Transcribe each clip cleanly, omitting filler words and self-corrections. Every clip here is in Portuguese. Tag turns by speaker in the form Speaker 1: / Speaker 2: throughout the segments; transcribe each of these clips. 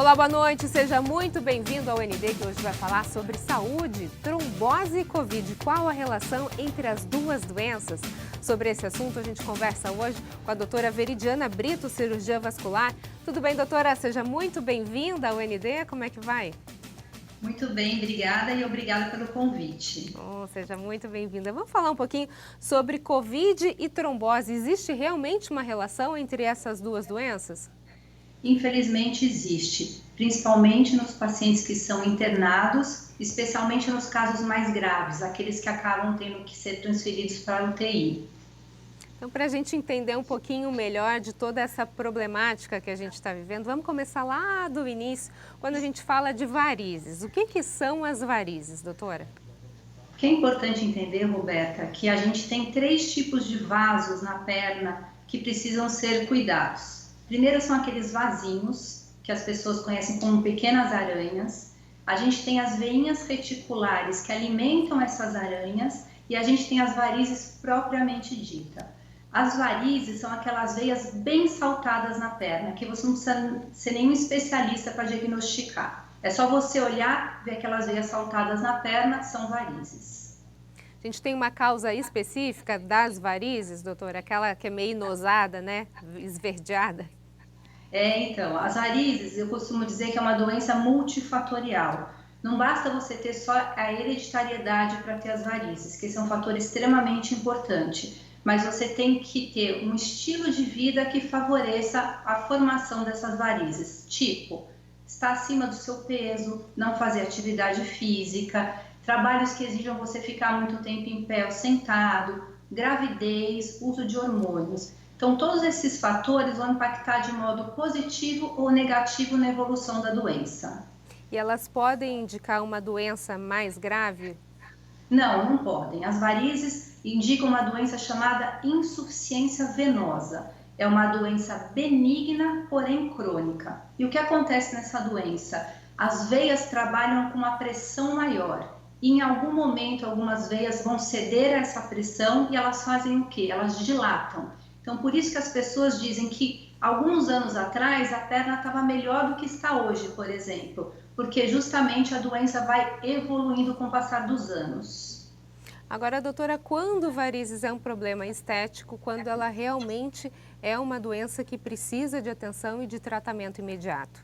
Speaker 1: Olá, boa noite, seja muito bem-vindo ao ND, que hoje vai falar sobre saúde, trombose e Covid. Qual a relação entre as duas doenças? Sobre esse assunto a gente conversa hoje com a doutora Veridiana Brito, cirurgiã vascular. Tudo bem, doutora? Seja muito bem-vinda ao ND, como é que vai?
Speaker 2: Muito bem, obrigada e obrigada pelo convite.
Speaker 1: Seja muito bem-vinda. Vamos falar um pouquinho sobre Covid e trombose. Existe realmente uma relação entre essas duas doenças?
Speaker 2: Infelizmente existe, principalmente nos pacientes que são internados, especialmente nos casos mais graves, aqueles que acabam tendo que ser transferidos para a UTI.
Speaker 1: Então, para a gente entender um pouquinho melhor de toda essa problemática que a gente está vivendo, vamos começar lá do início, quando a gente fala de varizes. O que são as varizes, doutora?
Speaker 2: O que é importante entender, Roberta, que a gente tem 3 tipos de vasos na perna que precisam ser cuidados. Primeiro são aqueles vasinhos, que as pessoas conhecem como pequenas aranhas. A gente tem as veinhas reticulares que alimentam essas aranhas e a gente tem as varizes propriamente dita. As varizes são aquelas veias bem saltadas na perna, que você não precisa ser nenhum especialista para diagnosticar. É só você olhar, ver aquelas veias saltadas na perna, são varizes.
Speaker 1: A gente tem uma causa específica das varizes, doutora? Aquela que é meio inosada, né? Esverdeada.
Speaker 2: Então, as varizes, eu costumo dizer que é uma doença multifatorial. Não basta você ter só a hereditariedade para ter as varizes, que são um fator extremamente importante, mas você tem que ter um estilo de vida que favoreça a formação dessas varizes, tipo, estar acima do seu peso, não fazer atividade física, trabalhos que exijam você ficar muito tempo em pé ou sentado, gravidez, uso de hormônios. Então, todos esses fatores vão impactar de modo positivo ou negativo na evolução da doença.
Speaker 1: E elas podem indicar uma doença mais grave?
Speaker 2: Não, não podem. As varizes indicam uma doença chamada insuficiência venosa. É uma doença benigna, porém crônica. E o que acontece nessa doença? As veias trabalham com uma pressão maior. E em algum momento, algumas veias vão ceder a essa pressão e elas fazem o quê? Elas dilatam. Então, por isso que as pessoas dizem que alguns anos atrás a perna estava melhor do que está hoje, por exemplo, porque justamente a doença vai evoluindo com o passar dos anos.
Speaker 1: Agora, doutora, quando varizes é um problema estético, quando ela realmente é uma doença que precisa de atenção e de tratamento imediato?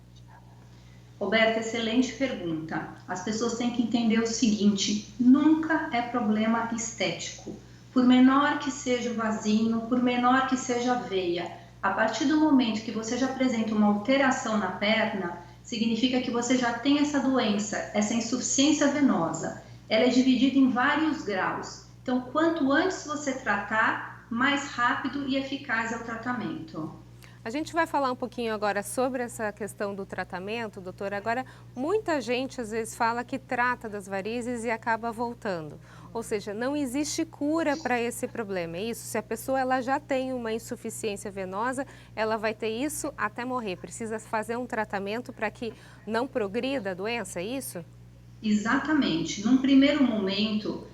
Speaker 2: Roberta, excelente pergunta. As pessoas têm que entender o seguinte: nunca é problema estético. Por menor que seja o vasinho, por menor que seja a veia, a partir do momento que você já apresenta uma alteração na perna, significa que você já tem essa doença, essa insuficiência venosa. Ela é dividida em vários graus. Então, quanto antes você tratar, mais rápido e eficaz é o tratamento.
Speaker 1: A gente vai falar um pouquinho agora sobre essa questão do tratamento, doutora. Agora, muita gente às vezes fala que trata das varizes e acaba voltando. Ou seja, não existe cura para esse problema, é isso? Se a pessoa ela já tem uma insuficiência venosa, ela vai ter isso até morrer. Precisa fazer um tratamento para que não progrida a doença, é isso?
Speaker 2: Exatamente. Num primeiro momento,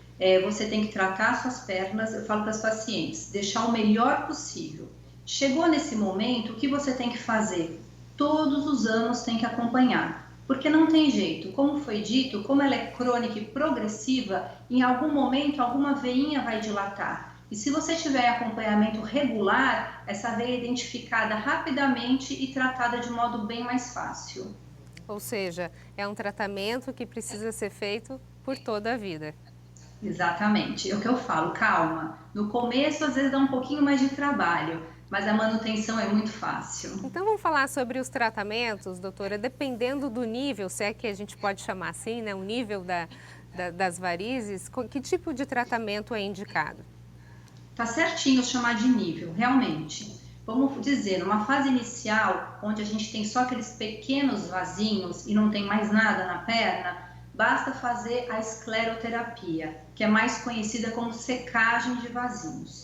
Speaker 2: você tem que tratar suas pernas, eu falo para as pacientes, deixar o melhor possível. Chegou nesse momento, o que você tem que fazer? Todos os anos tem que acompanhar, porque não tem jeito. Como foi dito, como ela é crônica e progressiva, em algum momento alguma veinha vai dilatar. E se você tiver acompanhamento regular, essa veia é identificada rapidamente e tratada de modo bem mais fácil.
Speaker 1: Ou seja, é um tratamento que precisa ser feito por toda a vida.
Speaker 2: Exatamente, é o que eu falo, calma. No começo, às vezes, dá um pouquinho mais de trabalho, mas a manutenção é muito fácil.
Speaker 1: Então vamos falar sobre os tratamentos, doutora, dependendo do nível, se é que a gente pode chamar assim, né, o nível das varizes, que tipo de tratamento é indicado?
Speaker 2: Tá certinho chamar de nível, realmente. Vamos dizer, numa fase inicial, onde a gente tem só aqueles pequenos vasinhos e não tem mais nada na perna, basta fazer a escleroterapia, que é mais conhecida como secagem de vasinhos.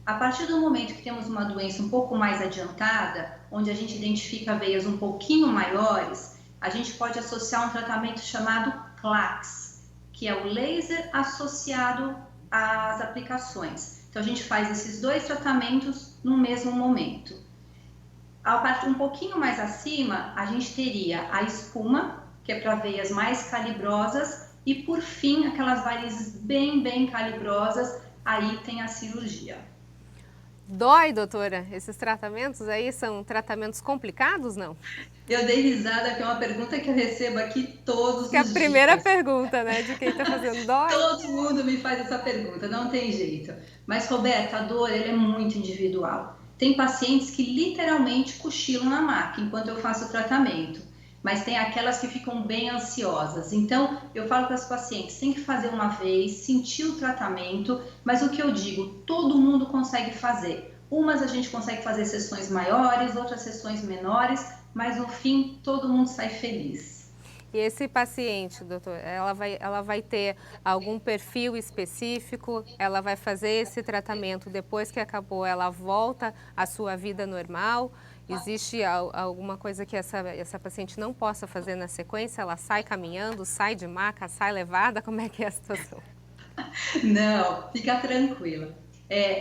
Speaker 2: A partir do momento que temos uma doença um pouco mais adiantada, onde a gente identifica veias um pouquinho maiores, a gente pode associar um tratamento chamado CLACS, que é o laser associado às aplicações. Então, a gente faz esses 2 tratamentos no mesmo momento. A parte um pouquinho mais acima, a gente teria a espuma, que é para veias mais calibrosas, e por fim, aquelas varizes bem calibrosas, aí tem a cirurgia.
Speaker 1: Dói, doutora? Esses tratamentos aí são tratamentos complicados, não?
Speaker 2: Eu dei risada, que é uma pergunta que eu recebo aqui todos
Speaker 1: Que é a
Speaker 2: os
Speaker 1: primeira
Speaker 2: dias.
Speaker 1: pergunta, né, de quem está fazendo dói.
Speaker 2: Todo mundo me faz essa pergunta, não tem jeito. Mas, Roberta, a dor ele é muito individual. Tem pacientes que literalmente cochilam na maca enquanto eu faço o tratamento, mas tem aquelas que ficam bem ansiosas. Então, eu falo para as pacientes, tem que fazer uma vez, sentir o tratamento, mas o que eu digo, todo mundo consegue fazer. Umas a gente consegue fazer sessões maiores, outras sessões menores, mas no fim todo mundo sai feliz.
Speaker 1: E esse paciente, doutor, ela vai ter algum perfil específico? Ela vai fazer esse tratamento depois que acabou, ela volta à sua vida normal? Existe alguma coisa que essa paciente não possa fazer na sequência? Ela sai caminhando, sai de maca, sai levada? Como é que é a situação?
Speaker 2: Não, fica tranquila.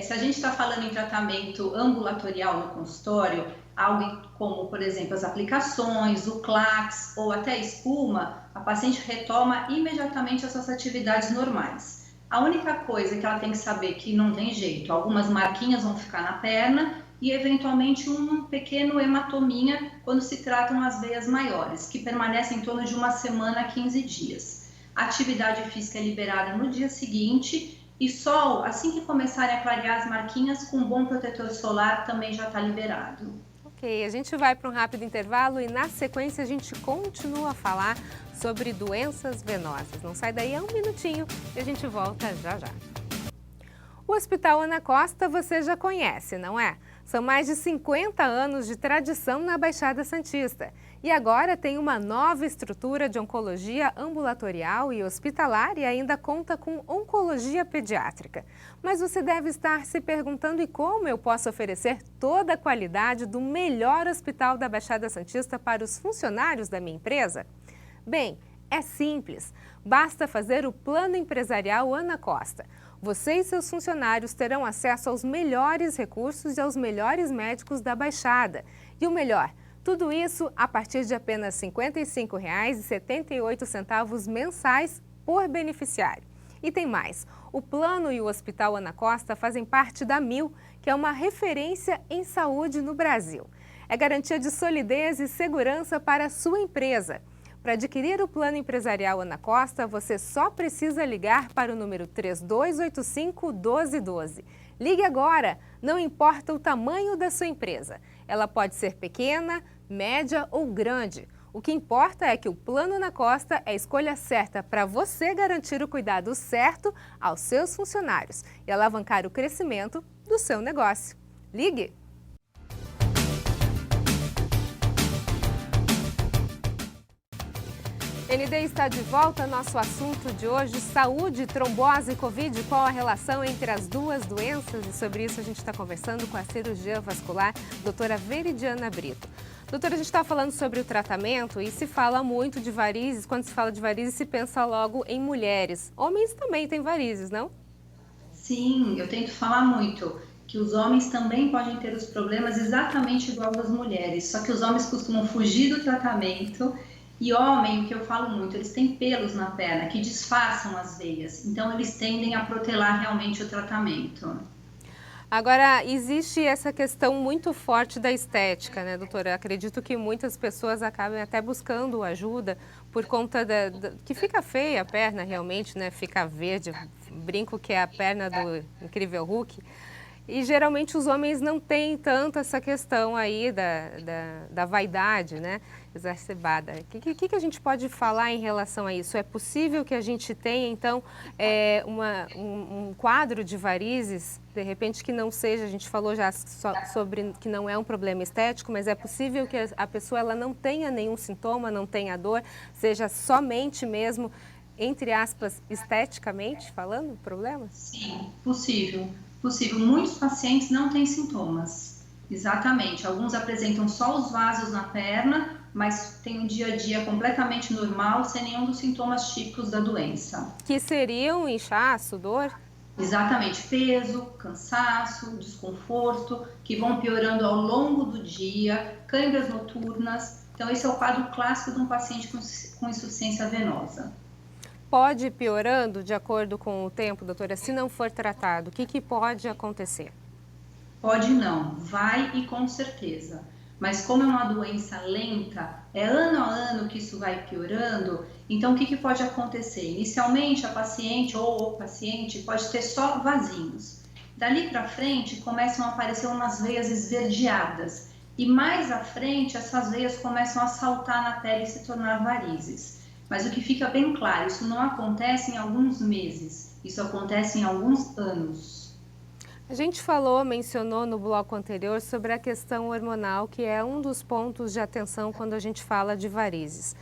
Speaker 2: Se a gente está falando em tratamento ambulatorial no consultório, algo como, por exemplo, as aplicações, o Clax ou até a espuma, a paciente retoma imediatamente as suas atividades normais. A única coisa que ela tem que saber que não tem jeito, algumas marquinhas vão ficar na perna e eventualmente um pequeno hematominha quando se tratam as veias maiores, que permanecem em torno de 1 semana a 15 dias. A atividade física é liberada no dia seguinte e só assim que começarem a clarear as marquinhas, com um bom protetor solar também já está liberado.
Speaker 1: Ok, a gente vai para um rápido intervalo e na sequência a gente continua a falar sobre doenças venosas. Não sai daí, é um minutinho e a gente volta já já. O Hospital Ana Costa você já conhece, não é? São mais de 50 anos de tradição na Baixada Santista. E agora tem uma nova estrutura de oncologia ambulatorial e hospitalar e ainda conta com oncologia pediátrica. Mas você deve estar se perguntando: e como eu posso oferecer toda a qualidade do melhor hospital da Baixada Santista para os funcionários da minha empresa? Bem, é simples. Basta fazer o Plano Empresarial Ana Costa. Você e seus funcionários terão acesso aos melhores recursos e aos melhores médicos da Baixada. E o melhor, tudo isso a partir de apenas R$ 55,78 mensais por beneficiário. E tem mais, o Plano e o Hospital Ana Costa fazem parte da Mil, que é uma referência em saúde no Brasil. É garantia de solidez e segurança para a sua empresa. Para adquirir o Plano Empresarial Ana Costa, você só precisa ligar para o número 3285-1212. Ligue agora, não importa o tamanho da sua empresa. Ela pode ser pequena, média ou grande. O que importa é que o Plano Ana Costa é a escolha certa para você garantir o cuidado certo aos seus funcionários e alavancar o crescimento do seu negócio. Ligue! ND está de volta. Nosso assunto de hoje: saúde, trombose e Covid. Qual a relação entre as duas doenças? E sobre isso a gente está conversando com a cirurgiã vascular, doutora Veridiana Brito. Doutora, a gente está falando sobre o tratamento e se fala muito de varizes. Quando se fala de varizes, se pensa logo em mulheres. Homens também têm varizes, não?
Speaker 2: Sim, eu tento falar muito que os homens também podem ter os problemas exatamente igual das mulheres, só que os homens costumam fugir do tratamento. E homem, o que eu falo muito, eles têm pelos na perna que disfarçam as veias, então eles tendem a protelar realmente o tratamento.
Speaker 1: Agora, existe essa questão muito forte da estética, né, doutora? Acredito que muitas pessoas acabem até buscando ajuda por conta que fica feia a perna realmente, né? Fica verde, brinco que é a perna do Incrível Hulk. E geralmente os homens não têm tanto essa questão aí da vaidade, né, exacerbada. O que a gente pode falar em relação a isso? É possível que a gente tenha, então, um quadro de varizes, de repente, que não seja, a gente falou já sobre que não é um problema estético, mas é possível que a pessoa ela não tenha nenhum sintoma, não tenha dor, seja somente mesmo, entre aspas, esteticamente falando, problema?
Speaker 2: Sim, possível. Possível. Muitos pacientes não têm sintomas. Exatamente. Alguns apresentam só os vasos na perna, mas têm um dia a dia completamente normal, sem nenhum dos sintomas típicos da doença.
Speaker 1: Que seriam inchaço, dor?
Speaker 2: Exatamente, peso, cansaço, desconforto, que vão piorando ao longo do dia, câimbras noturnas. Então, esse é o quadro clássico de um paciente com insuficiência venosa.
Speaker 1: Pode ir piorando de acordo com o tempo, doutora? Se não for tratado, o que pode acontecer?
Speaker 2: Pode não, vai e com certeza. Mas como é uma doença lenta, é ano a ano que isso vai piorando, então o que pode acontecer? Inicialmente a paciente ou o paciente pode ter só vasinhos. Dali para frente começam a aparecer umas veias esverdeadas e mais à frente essas veias começam a saltar na pele e se tornar varizes. Mas o que fica bem claro, isso não acontece em alguns meses, isso acontece em alguns anos.
Speaker 1: A gente mencionou no bloco anterior sobre a questão hormonal, que é um dos pontos de atenção quando a gente fala de varizes.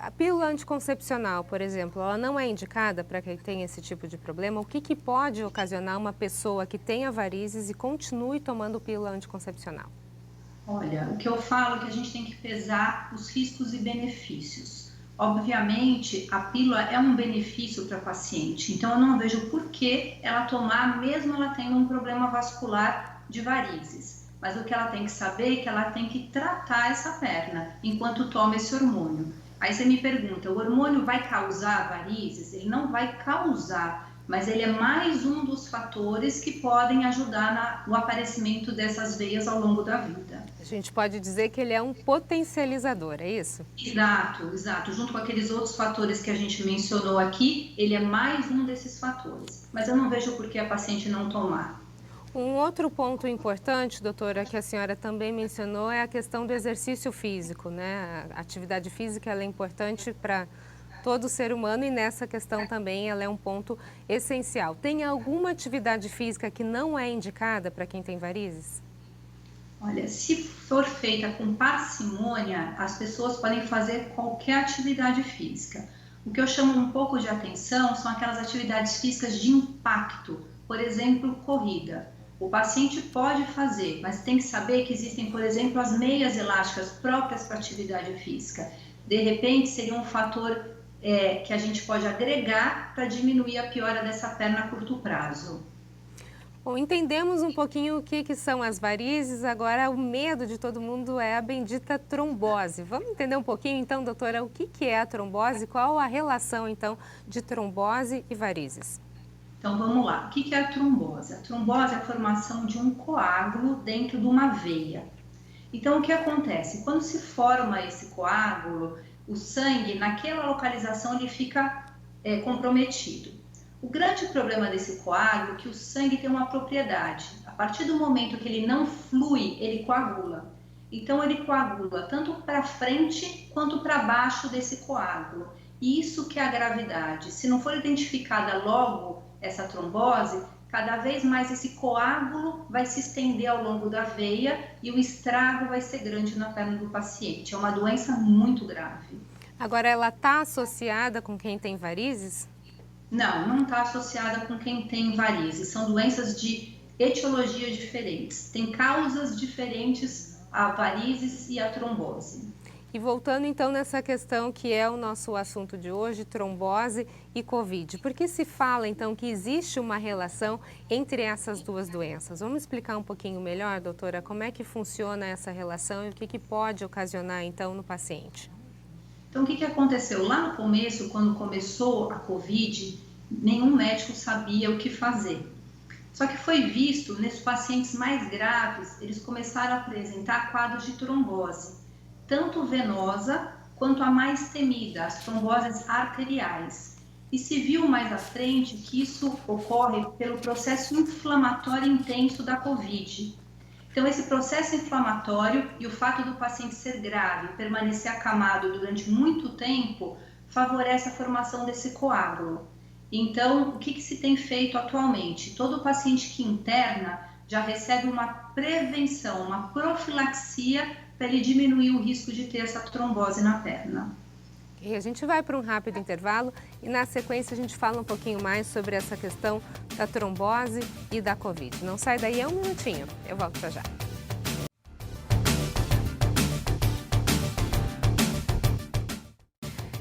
Speaker 1: A pílula anticoncepcional, por exemplo, ela não é indicada para quem tem esse tipo de problema? O que pode ocasionar uma pessoa que tenha varizes e continue tomando pílula anticoncepcional?
Speaker 2: Olha, o que eu falo é que a gente tem que pesar os riscos e benefícios. Obviamente, a pílula é um benefício para a paciente, então eu não vejo por que ela tomar, mesmo ela tendo um problema vascular de varizes. Mas o que ela tem que saber é que ela tem que tratar essa perna enquanto toma esse hormônio. Aí você me pergunta, o hormônio vai causar varizes? Ele não vai causar, mas ele é mais um dos fatores que podem ajudar no aparecimento dessas veias ao longo da vida.
Speaker 1: A gente pode dizer que ele é um potencializador, é isso?
Speaker 2: Exato, exato. Junto com aqueles outros fatores que a gente mencionou aqui, ele é mais um desses fatores. Mas eu não vejo por que a paciente não tomar.
Speaker 1: Um outro ponto importante, doutora, que a senhora também mencionou é a questão do exercício físico, né? A atividade física ela é importante para todo ser humano e nessa questão também ela é um ponto essencial. Tem alguma atividade física que não é indicada para quem tem varizes?
Speaker 2: Olha, se for feita com parcimônia, as pessoas podem fazer qualquer atividade física. O que eu chamo um pouco de atenção são aquelas atividades físicas de impacto, por exemplo, corrida. O paciente pode fazer, mas tem que saber que existem, por exemplo, as meias elásticas próprias para atividade física. De repente, seria um fator que a gente pode agregar para diminuir a piora dessa perna a curto prazo.
Speaker 1: Bom, entendemos um pouquinho o que são as varizes, agora o medo de todo mundo é a bendita trombose. Vamos entender um pouquinho então, doutora, o que é a trombose, qual a relação então de trombose e varizes?
Speaker 2: Então vamos lá, o que é a trombose? A trombose é a formação de um coágulo dentro de uma veia. Então o que acontece? Quando se forma esse coágulo, o sangue naquela localização ele fica comprometido. O grande problema desse coágulo é que o sangue tem uma propriedade. A partir do momento que ele não flui, ele coagula. Então ele coagula tanto para frente quanto para baixo desse coágulo. E isso que é a gravidade. Se não for identificada logo essa trombose, cada vez mais esse coágulo vai se estender ao longo da veia e o estrago vai ser grande na perna do paciente. É uma doença muito grave.
Speaker 1: Agora, ela está associada com quem tem varizes?
Speaker 2: Não, não está associada com quem tem varizes. São doenças de etiologia diferentes. Tem causas diferentes a varizes e a trombose.
Speaker 1: E voltando então nessa questão que é o nosso assunto de hoje, trombose e Covid. Por que se fala então que existe uma relação entre essas duas doenças? Vamos explicar um pouquinho melhor, doutora, como é que funciona essa relação e o que pode ocasionar então no paciente?
Speaker 2: Então, o que aconteceu? Lá no começo, quando começou a Covid, nenhum médico sabia o que fazer. Só que foi visto, nesses pacientes mais graves, eles começaram a apresentar quadros de trombose, tanto venosa quanto a mais temida, as tromboses arteriais. E se viu mais à frente que isso ocorre pelo processo inflamatório intenso da Covid. Então, esse processo inflamatório e o fato do paciente ser grave e permanecer acamado durante muito tempo favorece a formação desse coágulo. Então, o que se tem feito atualmente? Todo paciente que interna já recebe uma prevenção, uma profilaxia para ele diminuir o risco de ter essa trombose na perna.
Speaker 1: E a gente vai para um rápido intervalo e na sequência a gente fala um pouquinho mais sobre essa questão da trombose e da Covid. Não sai daí, é um minutinho, eu volto para já.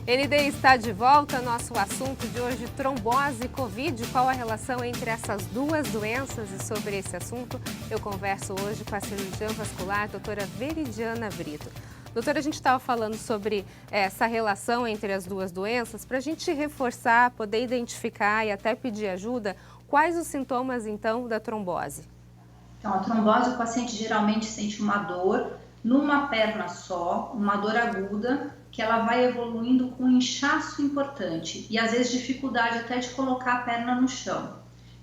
Speaker 1: ND está de volta. Nosso assunto de hoje, trombose e Covid. Qual a relação entre essas duas doenças? E sobre esse assunto, eu converso hoje com a cirurgiã vascular, doutora Veridiana Brito. Doutora, a gente estava falando sobre essa relação entre as duas doenças. Para a gente reforçar, poder identificar e até pedir ajuda, quais os sintomas, então, da trombose?
Speaker 2: Então, a trombose, o paciente geralmente sente uma dor numa perna só, uma dor aguda, que ela vai evoluindo com um inchaço importante e às vezes dificuldade até de colocar a perna no chão.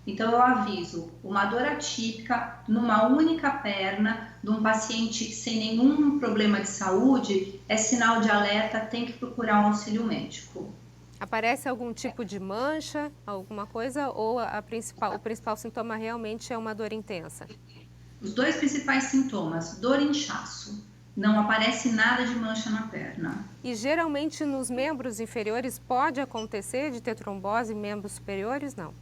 Speaker 2: Então eu aviso, uma dor atípica numa única perna de um paciente sem nenhum problema de saúde é sinal de alerta, tem que procurar um auxílio médico.
Speaker 1: Aparece algum tipo de mancha, alguma coisa, ou o principal sintoma realmente é uma dor intensa?
Speaker 2: Os dois principais sintomas, dor e inchaço. Não aparece nada de mancha na perna.
Speaker 1: E geralmente nos membros inferiores pode acontecer de ter trombose em membros superiores? Não.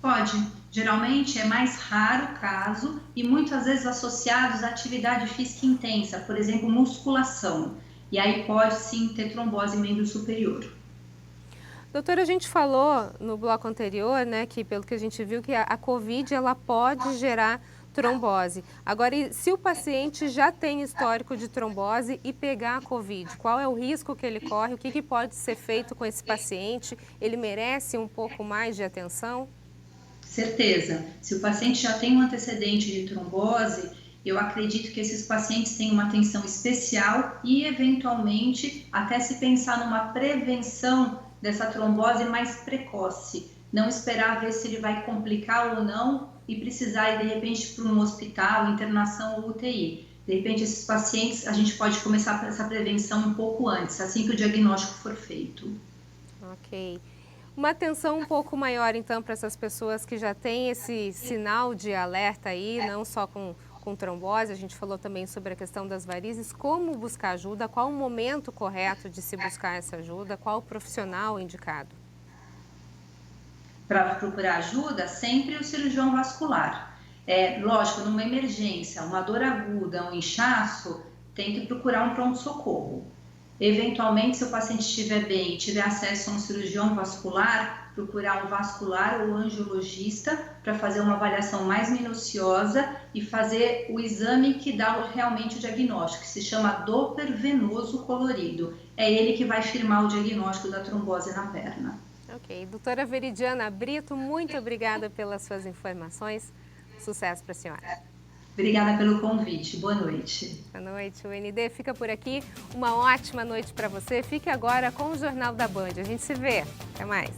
Speaker 2: Pode. Geralmente é mais raro o caso e muitas vezes associados à atividade física intensa, por exemplo, musculação. E aí pode sim ter trombose em membro superior.
Speaker 1: Doutora, a gente falou no bloco anterior, né, que pelo que a gente viu, que a COVID ela pode gerar trombose. Agora, e se o paciente já tem histórico de trombose e pegar a COVID, qual é o risco que ele corre? O que pode ser feito com esse paciente? Ele merece um pouco mais de atenção?
Speaker 2: Certeza. Se o paciente já tem um antecedente de trombose, eu acredito que esses pacientes têm uma atenção especial e, eventualmente, até se pensar numa prevenção dessa trombose mais precoce. Não esperar ver se ele vai complicar ou não e precisar ir, de repente, para um hospital, internação ou UTI. De repente, esses pacientes, a gente pode começar essa prevenção um pouco antes, assim que o diagnóstico for feito.
Speaker 1: Ok. Uma atenção um pouco maior, então, para essas pessoas que já têm esse sinal de alerta aí, não só com trombose, a gente falou também sobre a questão das varizes, como buscar ajuda, qual o momento correto de se buscar essa ajuda, qual o profissional indicado?
Speaker 2: Para procurar ajuda, sempre o cirurgião vascular. Lógico, numa emergência, uma dor aguda, um inchaço, tem que procurar um pronto-socorro. Eventualmente, se o paciente estiver bem e tiver acesso a um cirurgião vascular, procurar um vascular ou angiologista para fazer uma avaliação mais minuciosa e fazer o exame que dá realmente o diagnóstico, que se chama Doppler venoso colorido. É ele que vai firmar o diagnóstico da trombose na perna.
Speaker 1: Ok. Doutora Veridiana Brito, muito obrigada pelas suas informações. Sucesso para a senhora.
Speaker 2: Obrigada pelo convite. Boa noite.
Speaker 1: Boa noite. O ND fica por aqui. Uma ótima noite para você. Fique agora com o Jornal da Band. A gente se vê. Até mais.